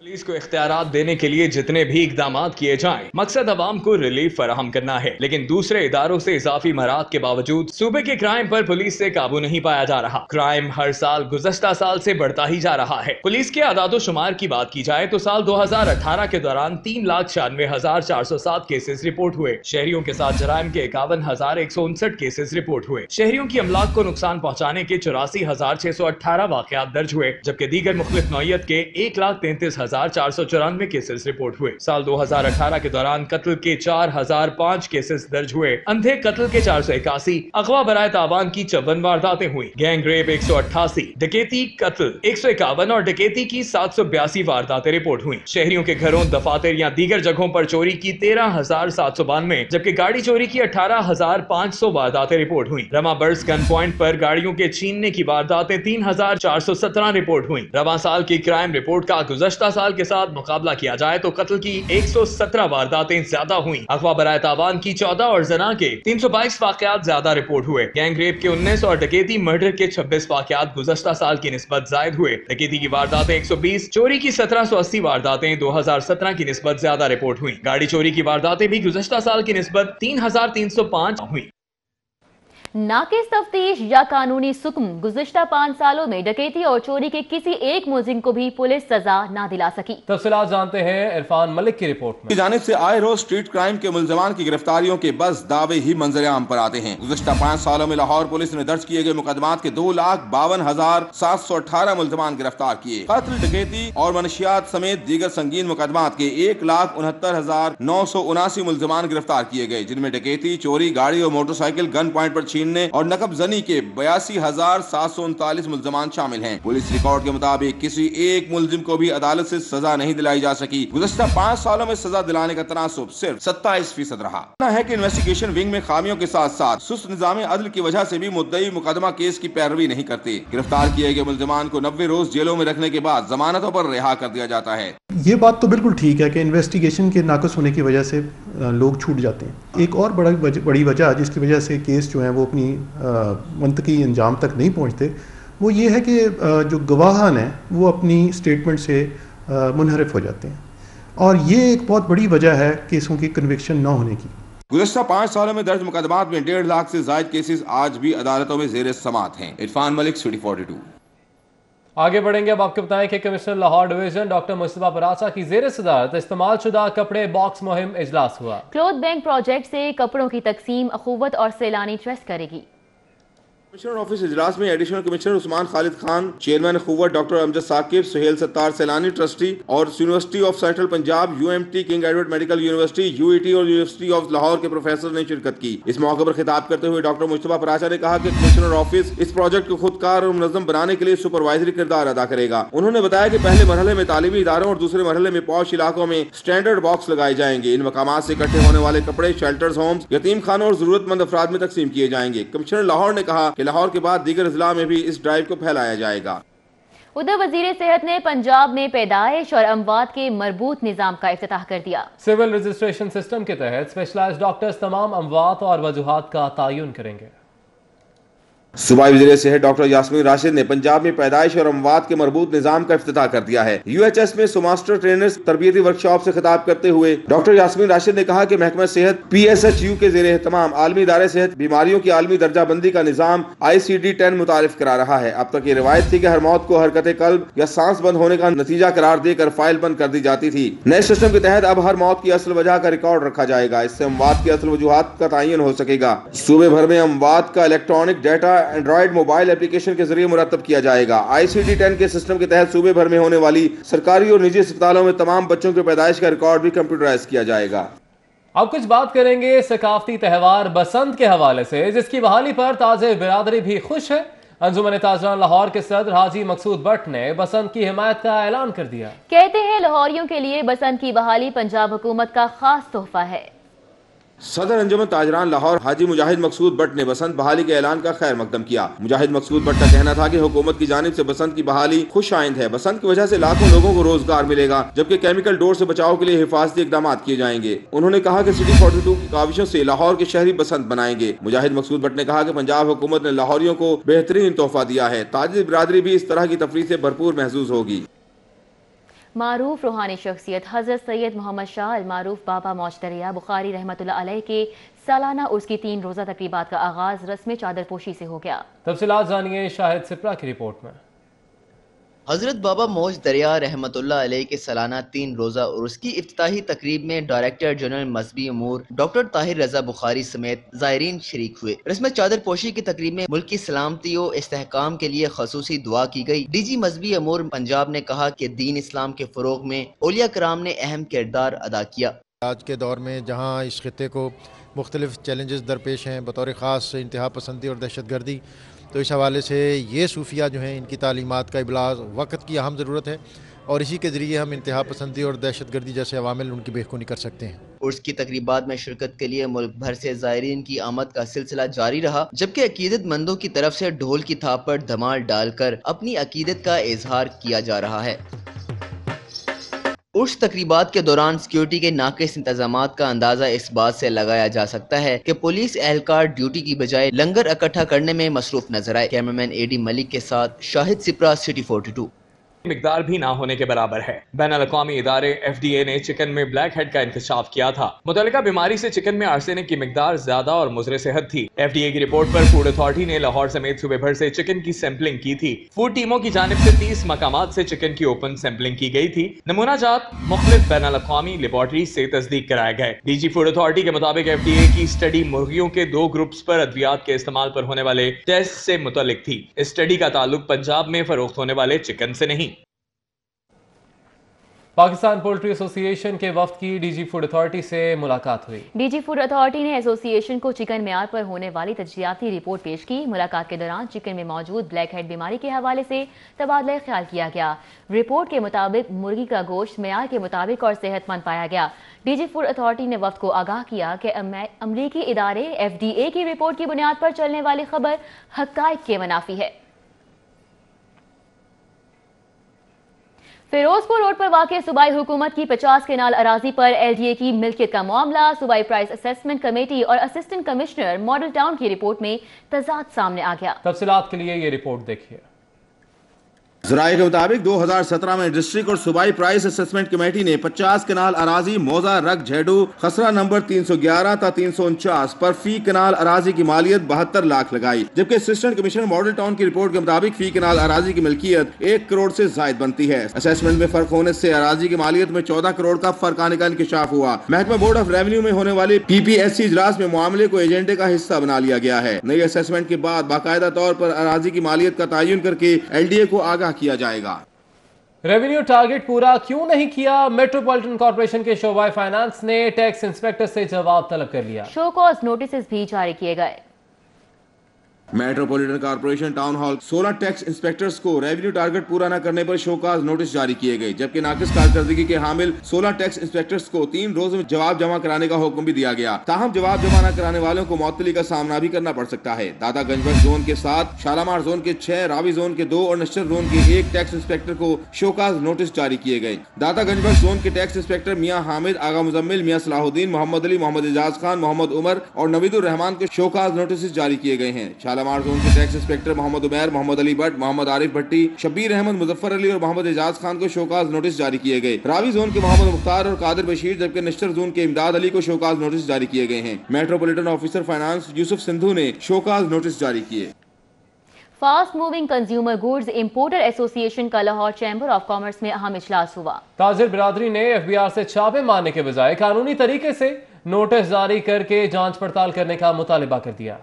पुलिस को इख्तियारात देने के लिए जितने भी इकदाम किए जाएं, मकसद अवाम को रिलीफ फराहम करना है, लेकिन दूसरे इदारों से इजाफी मराद के बावजूद सूबे के क्राइम पर पुलिस से काबू नहीं पाया जा रहा। क्राइम हर साल गुज़श्ता साल से बढ़ता ही जा रहा है। पुलिस के आदादो शुमार की बात की जाए तो साल 2018 के दौरान 3,96,407 केसेस रिपोर्ट हुए। शहरियों के साथ जराइम के 51,159 केसेस रिपोर्ट हुए। शहरियों की अमलाक को नुकसान पहुँचाने के 84,618 वाक़यात दर्ज हुए, जबकि दीगर मुख्तलिफ नौइयत के 1,33,000 10,494 केसेस रिपोर्ट हुए। साल 2018 के दौरान कत्ल के 4,005 केसेस दर्ज हुए। अंधे कत्ल के 481, अगवा बराए तावान की 54 वारदातें हुई। गैंग रेप 188, डकैती कत्ल 151 और डकैती की 782 वारदातें रिपोर्ट हुई। शहरियों के घरों, दफातर या दीगर जगहों पर चोरी की 13,792, जबकि गाड़ी चोरी की 18,500 वारदातें रिपोर्ट हुई। रमा बर्ड्स गन पॉइंट पर गाड़ियों के छीनने की वारदातें 3,417 रिपोर्ट हुई। रवां साल की क्राइम रिपोर्ट का गुज़श्ता साल के साथ मुकाबला किया जाए तो कत्ल की 117 वारदातें ज्यादा हुई। अगवा बराए तावान की 14 और जना के 322 वाकयात ज्यादा रिपोर्ट हुए। गैंग रेप के 19 और डकैती मर्डर के 26 वाकयात गुज़श्ता साल की निस्बत जायद हुए। डकैती की वारदातें 120, चोरी की 1780 वारदातें 2017 की निस्बत ज्यादा रिपोर्ट हुई। गाड़ी चोरी की वारदातें भी गुज़श्ता साल की निस्बत 3,305 हुई। नाकिस तफ्तीश या कानूनी सुकम, गुज़िश्ता 5 सालों में डकैती और चोरी के किसी एक मुलजिम को भी पुलिस सजा ना दिला सकी। तफसीलात जानते हैं इरफान मलिक की रिपोर्ट में। जानिब से आए रोज स्ट्रीट क्राइम के मुलजमान की गिरफ्तारियों के बस दावे ही मंजर आम पर आते हैं। गुज़िश्ता 5 सालों में लाहौर पुलिस ने दर्ज किए गए मुकदमात के 2,52,718 मुलजमान गिरफ्तार किए। कत्ल, डकैती और मनशियात समेत दीगर संगीन मुकदमात के 1,69,979 मुलजमान गिरफ्तार किए गए, जिनमें डकैती, चोरी, गाड़ी और मोटरसाइकिल, गन पॉइंट पर छीनने और नकब जनी के 82,739 मुलजमान शामिल हैं। पुलिस रिकॉर्ड के मुताबिक किसी एक मुलजिम को भी अदालत से सजा नहीं दिलाई जा सकी। गुज़श्ता 5 सालों में सजा दिलाने का तनासुब सिर्फ 27% रहा है कि इन्वेस्टिगेशन विंग में खामियों के साथ साथ सुस्त निज़ाम अदल की वजह से भी मुद्दई मुकदमा केस की पैरवी नहीं करते। गिरफ्तार किए गए मुलजमान को 90 रोज जेलों में रखने के बाद जमानतों पर रिहा कर दिया जाता है। ये बात तो बिल्कुल ठीक है कि इन्वेस्टिगेशन के नाक़िस होने की वजह से लोग छूट जाते हैं। एक और बड़ी वजह जिसकी वजह से केस जो है वो अपनी मंतकी अंजाम तक नहीं पहुंचते, वो ये है कि जो गवाहान हैं वो अपनी स्टेटमेंट से मुनहरिफ हो जाते हैं, और ये एक बहुत बड़ी वजह है केसों की कन्विक्शन न होने की। गुज़श्ता 5 सालों में दर्ज मुकदमात में 1.5 लाख से ज़ायद केसेस आज भी अदालतों में ज़ेर समाअत हैं। इरफान मलिक, सिटी 42। आगे बढ़ेंगे। अब आपको बताएं कि commissioner Lahore division doctor Mustafa Paracha की जेर सदारत इस्तेमाल शुदा कपड़े बॉक्स मुहिम इजलास हुआ। क्लोथ बैंक प्रोजेक्ट से कपड़ों की तकसीम अखुवत और सैलानी ट्रस्ट करेगी। कमिश्नर ऑफिस इजलास में additional commissioner Usman Khalid Khan, chairman Akhuwat doctor Amjad Saqib, Suhail Sattar Sailani trustee और University of Central Punjab, UMT, King Edward Medical University, UET और यूनिवर्सिटी ऑफ लाहौर के प्रोफेसर ने शिरकत की। इस मौके पर खिताब करते हुए डॉक्टर मुस्तफा पराचा ने कहा कि कमिश्नर ऑफिस इस प्रोजेक्ट को खुदकार और मुनज़्ज़म बनाने के लिए सुपरवाइजरी किरदार अदा करेगा। उन्होंने बताया कि पहले मरहले में तालीमी इदारों और दूसरे मरहले में पॉश इलाकों में स्टैंडर्ड बॉक्स लगाए जाएंगे। इन मकामात से इकट्ठे होने वाले कपड़े शेल्टर्स, होम्स, यतीम खानों और जरूरतमंद अफराद में तकसीम किए जाएंगे। कमिश्नर लाहौर ने कहा कि लाहौर के बाद जिला में भी इस ड्राइव को फैलाया जाएगा। उधर वजीर सेहत ने पंजाब में पैदाइश और अमवात के मरबूत निजाम का इफ्तिताह कर दिया। सिविल रजिस्ट्रेशन सिस्टम के तहत स्पेशलाइज्ड डॉक्टर्स तमाम अमवात और वजूहात का तयन करेंगे। सूबाई वज़ीर सेहत डॉक्टर यास्मीन राशिद ने पंजाब में पैदाइश और अमवात के मरबूत निजाम का इफ्तिताह कर दिया है। UHS में सुमास्टर ट्रेनर्स तरबियती वर्कशॉप से खिताब करते हुए डॉक्टर यास्मीन राशिद ने कहा कि महकमा सेहत PSHU के ज़ेरे एहतमाम आलमी इदारे सेहत बीमारियों की आलमी दर्जाबंदी का निज़ाम ICD-10 मुतारिफ करा रहा है। अब तक ये रिवायत थी कि हर मौत को हरकत कल्ब या सांस बंद होने का नतीजा करार देकर फाइल बंद कर दी जाती थी। नए सिस्टम के तहत अब हर मौत की असल वजह का रिकॉर्ड रखा जाएगा। इससे अमवात की असल वजूहात का तयन हो सकेगा। सूबे भर में अमवात का electronic data Android mobile application के जरिए मुरतब किया जाएगा। ICD-10 के सिस्टम के तहत सूबे भर में होने वाली सरकारी और निजी अस्पतालों में तमाम बच्चों के पैदाइश का रिकॉर्ड भी कंप्यूटराइज किया जाएगा। अब कुछ बात करेंगे सकाफती त्यौहार बसंत के हवाले से, जिसकी बहाली पर ताजे बिरादरी भी खुश है। अंजुमन ताजरान लाहौर के सदर हाजी मकसूद भट्ट ने बसंत की हिमायत का ऐलान कर दिया। कहते हैं लाहौरियों के लिए बसंत की बहाली पंजाब हुकूमत का खास तोहफा है। सदर अंजुमन ताजरान लाहौर हाजी मुजाहिद मकसूद भट्ट ने बसंत बहाली के ऐलान का खैर मकदम किया। मुजाहिद मकसूद भट्ट का कहना था कि हुकूमत की जानिब से बसंत की बहाली खुश आइंद है। बसंत की वजह से लाखों लोगों को रोजगार मिलेगा, जबकि केमिकल डोर से बचाव के लिए हिफाजती इकदाम किए जाएंगे। उन्होंने कहा कि सिटी 42 की काविशों से लाहौर के शहरी बसंत बनाएंगे। मुजाहिद मकसूद भट्ट ने कहा कि पंजाब हुकूमत ने लाहौरियों को बेहतरीन तोहफा दिया है। ताजिर बिरादरी भी इस तरह की तफरीह से भरपूर महसूस होगी। मारूफ रूहानी शख्सियत हज़रत सैयद मोहम्मद शाह अल मारूफ बाबा मौजदरिया बुखारी रहमतुल्लाह अलैह के सालाना उर्स की 3 रोज़ा तकरीबात का आगाज रस्म चादर पोशी से हो गया। तफसीलात जानिए शाहिद सिप्रा की रिपोर्ट में। حضرت بابا موج دریا رحمت اللہ علیہ کے سالانہ 3 روزہ عرس کی افتتاحی تقریب میں ڈائریکٹر جنرل مذہبی امور ڈاکٹر طاہر رضا بخاری سمیت زائرین شریک ہوئے۔ رسم چادر پوشی کی تقریب میں ملک کی سلامتی و استحکام کے لیے خصوصی دعا کی گئی۔ ڈی جی مذہبی امور پنجاب نے کہا کہ دین اسلام کے فروغ میں اولیاء کرام نے اہم کردار ادا کیا۔ آج کے دور میں جہاں اس خطے کو مختلف چیلنجز درپیش ہیں، بطور خاص انتہا پسندی اور دہشت گردی، تو اس حوالے سے یہ صوفیہ جو ہیں ان کی تعلیمات کا ابلاغ وقت کی اہم ضرورت ہے، اور اسی کے ذریعے ہم انتہا پسندی اور دہشت گردی جیسے عوامل ان کی بےخونی کر سکتے ہیں۔ عرس کی تقریبات میں شرکت کے لیے ملک بھر سے زائرین کی آمد کا سلسلہ جاری رہا، جبکہ عقیدت مندوں کی طرف سے ڈھول کی تھاپ پر دھمال ڈال کر اپنی عقیدت کا اظہار کیا جا رہا ہے۔ عرس تقریبات کے دوران سیکیورٹی کے ناقص انتظامات کا اندازہ اس بات سے لگایا جا سکتا ہے کہ پولیس اہلکار ڈیوٹی کی بجائے لنگر اکٹھا کرنے میں مصروف نظر آئے۔ کیمرامین اے ڈی ملک کے ساتھ شاہد سپرا، سٹی 42۔ مقدار بھی نہ ہونے کے برابر ہے۔ بین الاقوامی ادارے FDA نے چکن میں بلیک ہیڈ کا انکشاف کیا تھا۔ متعلقہ بیماری سے چکن میں آرسینک کی مقدار زیادہ اور مضر صحت تھی۔ FDA کی رپورٹ پر فوڈ اتھارٹی نے لاہور سمیت صوبے بھر سے چکن کی سیمپلنگ کی تھی۔ فوڈ ٹیموں کی جانب سے 30 مقامات سے چکن کی اوپن سیمپلنگ کی گئی تھی۔ نمونہ جات مختلف بین الاقوامی لیبارٹری سے تصدیق کرائے گئے۔ ڈی جی فوڈ اتھارٹی کے مطابق FDA کی اسٹڈی مرغیوں کے 2 گروپس پر ادویات کے استعمال پر ہونے والے ٹیسٹ سے متعلق تھی۔ اس اسٹڈی کا تعلق پنجاب میں فروخت ہونے والے چکن سے نہیں۔ پاکستان پولٹری ایسوسی ایشن کے وفد کی ڈی جی فوڈ اتھارٹی سے ملاقات ہوئی۔ ڈی جی فوڈ اتھارٹی نے ایسوسی ایشن کو چکن معیار پر ہونے والی تجزیاتی رپورٹ پیش کی۔ ملاقات کے دوران چکن میں موجود بلیک ہیڈ بیماری کے حوالے سے تبادلہ خیال کیا گیا۔ رپورٹ کے مطابق مرغی کا گوشت معیار کے مطابق اور صحت مند پایا گیا۔ ڈی جی فوڈ اتھارٹی نے وفد کو آگاہ کیا کہ امریکی ادارے FDA کی رپورٹ کی بنیاد پر چلنے والی خبر حقائق کے منافی ہے۔ فیروزپور روڈ پر واقع صوبائی حکومت کی 50 کنال اراضی پر LDA کی ملکیت کا معاملہ، صوبائی پرائز اسیسمنٹ کمیٹی اور اسسٹنٹ کمشنر ماڈل ٹاؤن کی رپورٹ میں تضاد سامنے آ گیا۔ تفصیلات کے لیے یہ رپورٹ دیکھیے۔ ذرائع کے مطابق 2017 میں ڈسٹرکٹ اور صوبائی پرائز اسسمنٹ کمیٹی نے 50 کنال اراضی موزہ رگ جھیڈو خسرہ نمبر 311 تا 349 پر فی کنال اراضی کی مالیت 72 لاکھ لگائی، جبکہ اسسٹنٹ کمشنر ماڈل ٹاؤن کی رپورٹ کے مطابق فی کنال اراضی کی ملکیت 1 کروڑ سے زائد بنتی ہے۔ اسسمنٹ میں فرق ہونے سے اراضی کی مالیت میں 14 کروڑ کا فرق آنے کا انکشاف ہوا۔ محکمہ بورڈ آف ریونیو میں ہونے والے PPSC اجلاس میں معاملے کو ایجنڈے کا حصہ بنا لیا گیا ہے۔ نئی اسسمنٹ کے بعد باقاعدہ طور پر اراضی کی مالیت کا تعین کر کے LDA کو آگاہ کیا جائے گا۔ ریونیو ٹارگٹ پورا کیوں نہیں کیا؟ میٹروپولیٹن کارپوریشن کے شعبہ فائنانس نے ٹیکس انسپیکٹر سے جواب طلب کر لیا۔ شو کاز نوٹسز بھی جاری کیے گئے۔ Metropolitan corporation town hall 16 tax inspectors کو ریونیو ٹارگٹ پورا نہ کرنے پر شوکاز نوٹس جاری کیے گئے، جبکہ ناقص کارکردگی کے حامل 16 ٹیکس انسپیکٹرز کو 3 روز میں جواب جمع کرانے کا حکم بھی دیا گیا۔ تاہم جواب جمع نہ کرانے والوں کو معطلی کا سامنا بھی کرنا پڑ سکتا ہے۔ داتا گنج بخش زون کے 7، شالامار زون کے 6، راوی زون کے 2 اور نشتر زون کے 1 ٹیکس انسپیکٹر کو شوکاز نوٹس جاری کیے گئے۔ داتا گنج بخش زون کے ٹیکس انسپیکٹر میاں حامد، آغا مزمل، میاں صلاح الدین، محمد علی، محمد اعجاز خان، محمد عمر اور نوید الرحمان کو شوکاز نوٹسز جاری کیے گئے ہیں۔ شالامار زون کے ٹیکس انسپیکٹر محمد عمیر، محمد علی بٹ، محمد عارف بھٹی، شبیر احمد، مظفر علی اور محمد اعجاز خان کو شوکاز نوٹس جاری کیے گئے۔ راوی زون کے محمد مختار اور قادر بشیر، جبکہ نشتر زون کے امداد علی کو شوکاز نوٹس جاری کیے گئے ہیں۔ میٹروپولیٹن آفیسر فائنانس یوسف سندھو نے شوکاز نوٹس جاری کیے۔ Fast moving consumer goods importer ایسوسی ایشن کا لاہور چیمبر آف کامرس میں اہم اجلاس ہوا۔ تاجر برادری نے FBR سے چھاپے مارنے کے بجائے قانونی طریقے سے نوٹس جاری کر کے جانچ پڑتال کرنے کا مطالبہ کر دیا۔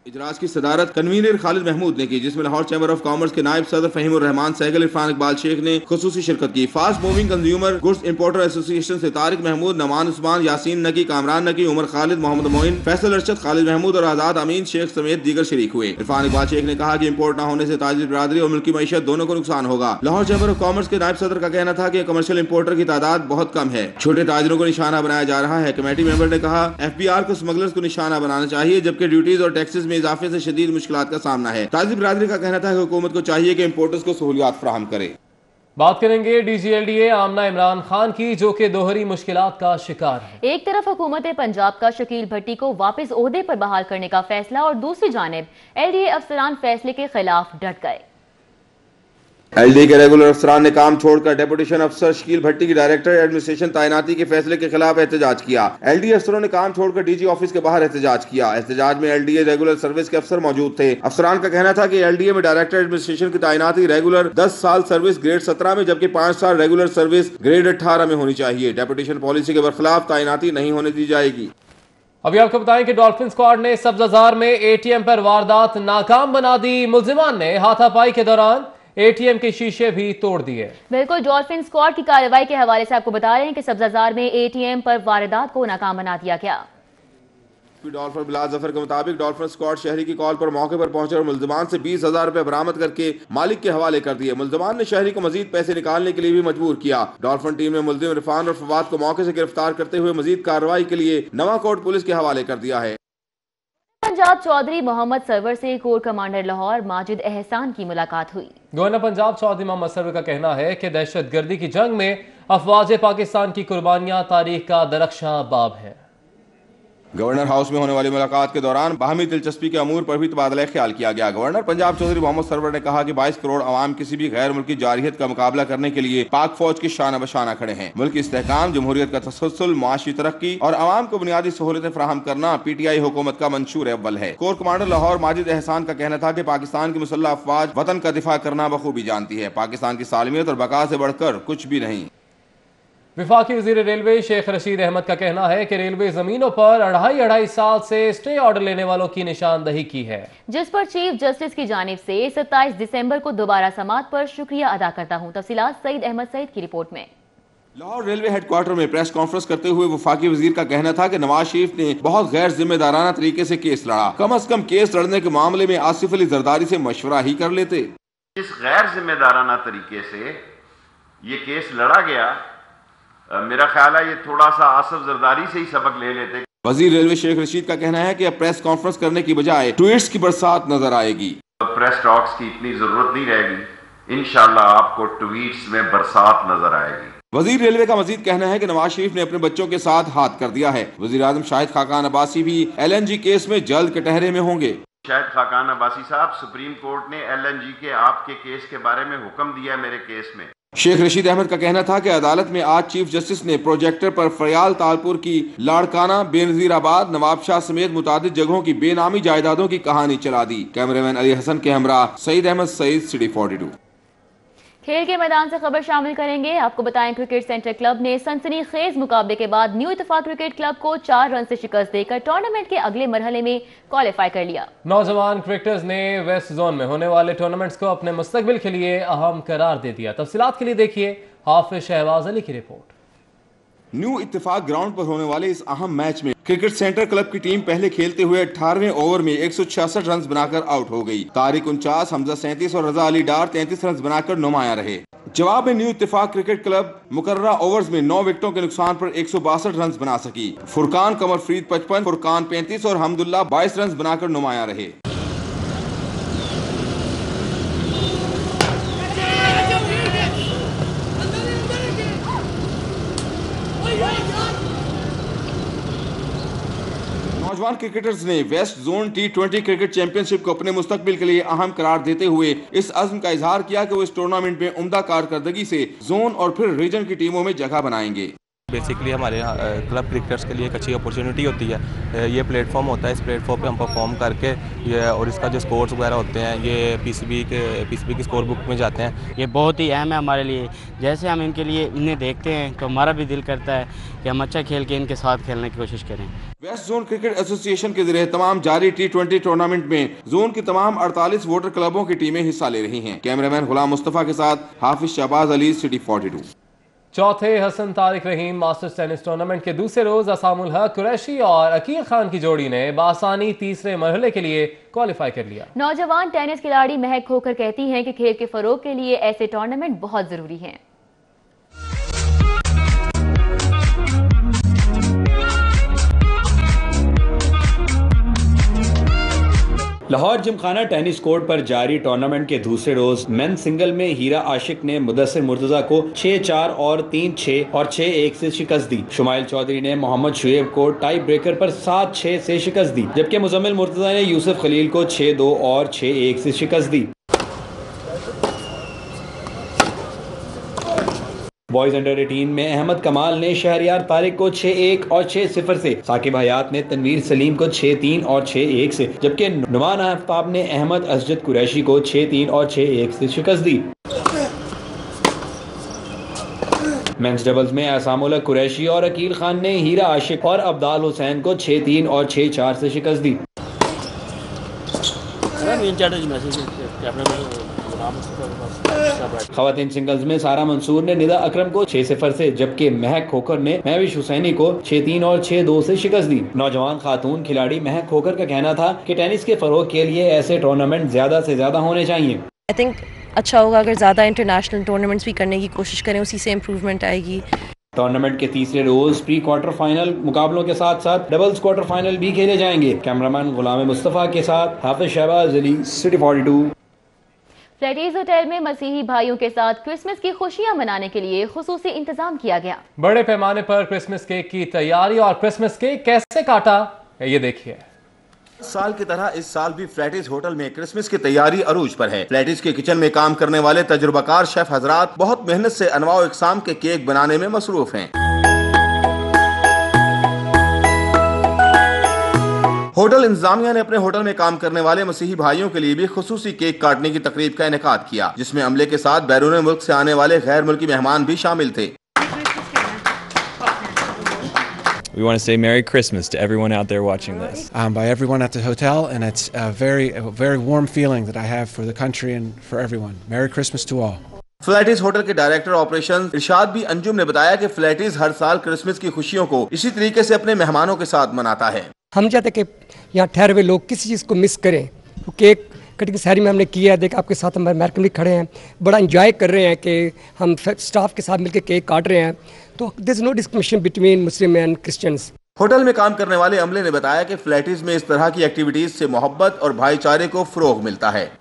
اجلاس کی صدارت کنوینر خالد محمود نے کی، جس میں لاہور چیمبر آف کامرس کے نائب صدر فہیم الرحمان سہگل، عرفان اقبال شیخ نے خصوصی شرکت کی۔ Fast moving consumer goods importer ایسوسی ایشن سے طارق محمود، نعمان عثمان، یاسین نقی، کامران نقی، عمر خالد، محمد معین، فیصل ارشد، خالد محمود اور آزاد امین شیخ سمیت دیگر شریک ہوئے۔ عرفان اقبال شیخ نے کہا کہ امپورٹ نہ ہونے سے تاجر برادری اور ملکی معیشت دونوں کو نقصان ہوگا۔ لاہور چیمبر آف کامرس کے نائب صدر کا کہنا تھا کہ کمرشل امپورٹر کی تعداد بہت کم ہے، چھوٹے تاجروں کو نشانہ بنایا جا رہا ہے۔ کمیٹی ممبر نے کہا FBR کو اسمگلرز کو نشانہ بنانا چاہیے، جبکہ ڈیوٹیز اور ٹیکسز میں اضافے سے شدید مشکلات کا سامنا ہے۔ تاجر برادری کا کہنا تھا کہ حکومت کو چاہیے کہ امپورٹرز کو سہولیات فراہم کرے۔ بات کریں گے DGLDA آمنہ عمران خان کی، جو کہ دوہری مشکلات کا شکار ہے۔ ایک طرف حکومت پنجاب کا شکیل بھٹی کو واپس عہدے پر بحال کرنے کا فیصلہ اور دوسری جانب LDA افسران فیصلے کے خلاف ڈٹ گئے۔ LD के रेगुलर अफसरान ने काम छोड़कर डेपुटेशन अफसर शकील भट्टी की डायरेक्टर एडमिनिस्ट्रेशन तैनाती के फैसले के खिलाफ एहतजाज किया। LD अफसरों ने काम छोड़कर DG ऑफिस के बाहर एहतजाज किया। एहतजाज में LDA रेगुलर सर्विस के अफसर मौजूद थे। अफसरान का कहना था कि LDA में डायरेक्टर एडमिनिस्ट्रेशन की तैनाती रेगुलर 10 साल सर्विस ग्रेड 17 में जबकि 5 साल रेगुलर सर्विस ग्रेड 18 में होनी चाहिए। डेपुटेशन पॉलिसी के बरखिलाफ तैनाती नहीं होने दी जाएगी। अभी आपको बताएं कि डॉल्फिन स्क्वाड ने सब्जाजार में ATM पर वारदात नाकाम बना दी। मुल्जिमान ने हाथापाई के दौरान ATM के शीशे भी तोड़ दिए। बिल्कुल, डॉल्फिन स्क्वाड की कार्रवाई के हवाले से आपको बता रहे हैं कि सब्जाजार में ATM पर वारदात को नाकाम बना दिया गया। डॉल्फिन बिलाल जफर के मुताबिक डॉल्फिन स्क्वाड शहरी की कॉल पर मौके पर पहुंचे और मुल्जिमान से 20,000 रुपए बरामद करके मालिक के हवाले कर दिए। मुल्जिमान ने शहरी को मजीद पैसे निकालने के लिए भी मजबूर किया। डॉल्फिन टीम ने मुल्जिम इरफान और फवाद को मौके से गिरफ्तार करते हुए मजीद कार्रवाई के लिए नवाकोट पुलिस के हवाले कर दिया है। पंजाब चौधरी मोहम्मद सरवर से कोर कमांडर लाहौर माजिद एहसान की मुलाकात हुई। गवर्नर पंजाब चौधरी मोहम्मद सरवर का कहना है कि दहशतगर्दी की जंग में अफवाज पाकिस्तान की कुर्बानियां तारीख का दरख्शां बाब है। गवर्नर हाउस में होने वाली मुलाकात के दौरान बाहमी दिलचस्पी के अमूर पर भी तबादला ख्याल किया गया। गवर्नर पंजाब चौधरी मोहम्मद सरवर ने कहा कि 22 करोड़ अवाम किसी भी गैर मुल्की जारहियत का मुकाबला करने के लिए पाक फौज की शाना बशाना खड़े हैं। मुल्क की इस्तेहकाम, जमहूरियत का तसलसल, मुआशी तरक्की और अवाम को बुनियादी सहूलतें फराहम करना PTI हुकूमत का मंशूर अव्वल है। कोर कमांडर लाहौर माजिद एहसान का कहना था कि पाकिस्तान की मुसल्लह अफवाज वतन का दिफा करना बखूबी जानती है। पाकिस्तान की सालमियत और बका से बढ़कर कुछ भी नहीं। विफाकी वजीर रेलवे शेख रशीद अहमद का कहना है कि रेलवे जमीनों पर अढ़ाई साल से स्टे ऑर्डर लेने वालों की निशानदही की है, जिस पर चीफ जस्टिस की जानिब से 27 दिसंबर को दोबारा समाअत पर शुक्रिया अदा करता हूँ। तफसीलात सईद अहमद सईद की रिपोर्ट में। लाहौर रेलवे हेडक्वार्टर में प्रेस कॉन्फ्रेंस करते हुए वफाकी वजीर का कहना था कि नवाज शरीफ ने बहुत गैर जिम्मेदाराना तरीके से केस लड़ा। कम अज कम केस लड़ने के मामले में आसिफ अली जरदारी से मशवरा ही कर लेते। इस गैर जिम्मेदाराना तरीके से ये केस लड़ा गया, मेरा ख्याल है ये थोड़ा सा आसिफ जरदारी से ही सबक ले लेते। वजीर रेलवे शेख रशीद का कहना है कि अब प्रेस कॉन्फ्रेंस करने की बजाय ट्वीट्स की बरसात नजर आएगी। प्रेस टॉक्स की इतनी जरूरत नहीं रहेगी, इंशाल्लाह आपको ट्वीट्स में बरसात नजर आएगी। वजीर रेलवे का मजीद कहना है कि नवाज शरीफ ने अपने बच्चों के साथ हाथ कर दिया है। वजीर आजम शाहिद खाकान अब्बासी भी LNG केस में जल्द कटहरे में होंगे। शाहिद खाकान अब्बासी साहब, सुप्रीम कोर्ट ने LNG के आपके केस के बारे में हुक्म दिया मेरे केस में। शेख रशीद अहमद का कहना था कि अदालत में आज चीफ जस्टिस ने प्रोजेक्टर पर फरियाल तालपुर की लाड़काना, बेनजीराबाद, नवाबशाह समेत मुतादिद जगहों की बेनामी जायदादों की कहानी चला दी। कैमरामैन अली हसन के हमरा सईद अहमद सईद, सिटी 42। खेल के मैदान से खबर शामिल करेंगे। आपको बताएं क्रिकेट सेंटर क्लब ने सनसनीखेज मुकाबले के बाद न्यू इत्तेफाक क्रिकेट क्लब को 4 रन से शिकस्त देकर टूर्नामेंट के अगले मरहले में क्वालिफाई कर लिया। नौजवान क्रिकेटर्स ने वेस्ट जोन में होने वाले टूर्नामेंट्स को अपने मुस्तकबिल के लिए अहम करार दे दिया। तफसीलात के लिए देखिए हाफिज शहबाज अली की रिपोर्ट। न्यू इत्तेफाक ग्राउंड पर होने वाले इस अहम मैच में क्रिकेट सेंटर क्लब की टीम पहले खेलते हुए 18वें ओवर में 166 रन बनाकर आउट हो गई। तारिक 49, हमजा 37 और रजा अली डार 33 रन बनाकर नुमाया रहे। जवाब में न्यू इत्तेफाक क्रिकेट क्लब मुकर्ररा ओवर्स में 9 विकेटों के नुकसान पर 162 रन बना सकी। फुरकान कमर फरीद 55, फुरकान 35 और हमदुल्ला 22 रन बनाकर नुमाया रहे। नौजवान क्रिकेटर्स ने west zone T20 cricket championship को अपने मुस्तकबिल के लिए अहम करार देते हुए इस अज़्म का इजहार किया कि वो इस टूर्नामेंट में उम्दा कारकर्दगी से जोन और फिर रीजन की टीमों में जगह बनाएंगे। बेसिकली हमारे क्लब क्रिकेटर्स के लिए एक अच्छी अपॉर्चुनिटी होती है। ये प्लेटफॉर्म होता है, इस प्लेटफॉर्म पे हम परफॉर्म करके ये और इसका जो स्कोर्स वगैरह होते हैं ये PCB की स्कोर बुक में जाते हैं। ये बहुत ही अहम है हमारे लिए। जैसे हम इनके लिए इन्हें देखते हैं तो हमारा भी दिल करता है कि हम अच्छा खेल के इनके साथ खेलने की कोशिश करें। वेस्ट जोन क्रिकेट एसोसिएशन के जरिए तमाम जारी T20 टूर्नामेंट में जोन की तमाम 48 वोटर क्लबों की टीमें हिस्सा ले रही हैं। कैमरामैन गुलाम मुस्तफा के साथ हाफिज शहबाज अली, सिटी 42। चौथे हसन तारिक रहीम मास्टर्स टेनिस टूर्नामेंट के दूसरे रोज असामुल हक कुरैशी और अकील खान की जोड़ी ने बासानी तीसरे मरहले के लिए क्वालिफाई कर लिया। नौजवान टेनिस खिलाड़ी महक खोकर कहती हैं कि खेल के फरोग के लिए ऐसे टूर्नामेंट बहुत जरूरी हैं। लाहौर जिमखाना टेनिस कोर्ट पर जारी टूर्नामेंट के दूसरे रोज मेन सिंगल में हीरा आशिक ने मुदस्सिर मुर्तजा को 6-4 और 3-6 और 6-1 से शिकस्त दी। शुमाइल चौधरी ने मोहम्मद शुएब को टाई ब्रेकर पर 7-6 से शिकस्त दी, जबकि मुजम्मिल मुर्तजा ने यूसुफ खलील को 6-2 और 6-1 से शिकस्त दी। बॉयज अंडर 18 में अहमद कमाल ने शहरियार तारिक को 6-1 और 6-0 से, साकिब हयात ने तनवीर सलीम को 6-3 और 6-1 से, जबकि नुमान आफ्ताब ने अहमद असजद कुरैशी को 6-3 और 6-1 से शिकस्त दी। मेंस डबल्स में असामुल्लाह कुरैशी और अकील खान ने हीरा आशिक और अब्दाल हुसैन को 6-3 और 6-4 से शिकस्त दी। खवातीन सिंगल्स में सारा मंसूर ने निदा अकरम को 6-0 से, जबकि महक खोकर ने महविश हुसैनी को 6-3 और 6-2 से शिकस्त दी। नौजवान खातून खिलाड़ी महक खोकर का कहना था कि टेनिस के फरोग के लिए ऐसे टूर्नामेंट ज्यादा से ज्यादा होने चाहिए। आई थिंक अच्छा होगा अगर ज़्यादा इंटरनेशनल टूर्नामेंट्स भी करने की कोशिश करें, उसी से इम्प्रूवमेंट आएगी। टूर्नामेंट के तीसरे रोज प्री क्वार्टर फाइनल मुकाबलों के साथ साथ डबल्स क्वार्टर फाइनल भी खेले जाएंगे। कैमरामैन गुलाम मुस्तफ़ा के साथ Hafiz Shahbaz Ali, city 42। Flatties hotel में मसीही भाइयों के साथ क्रिसमस की खुशियां मनाने के लिए खुसूसी इंतजाम किया गया। बड़े पैमाने पर क्रिसमस केक की तैयारी और क्रिसमस केक कैसे काटा, ये देखिए। साल की तरह इस साल भी फ्लैटीज होटल में क्रिसमस की तैयारी अरूज पर है। फ्लैटीज के किचन में काम करने वाले तजुर्बाकार शेफ हजरात बहुत मेहनत से अनवाओ इकसाम के केक बनाने में मसरूफ हैं। होटल इंतजामिया ने अपने होटल में काम करने वाले मसीही भाइयों के लिए भी खुसूसी केक काटने की तकरीब का इनेकाद किया, जिसमें अमले के साथ बैरून मुल्क से आने वाले गैर मुल्की मेहमान भी शामिल थे। We want to say Merry Christmas to everyone out there watching this. By everyone at the hotel, and it's a very warm feeling that I have for the country and for everyone. Merry Christmas to all. Flatties hotel के director operation इरशाद B Anjum ने बताया कि Flatties हर साल Christmas की खुशियों को इसी तरीके से अपने मेहमानों के साथ मनाता है। हम चाहते कि यहाँ ठहरे हुए लोग किसी चीज़ को मिस करें। केक कटिंग सहरी में हमने किया है, देखा आपके साथ हमारे अमेरिकन भी खड़े हैं, बड़ा इंजॉय कर रहे हैं कि हम स्टाफ के साथ मिलकर केक काट रहे हैं। तो there is no discrimination between Muslim and Christians. Hotel में काम करने वाले अमले ने बताया कि फ्लैटीज में इस तरह की एक्टिविटीज से मोहब्बत और भाईचारे को फरोग मिलता है।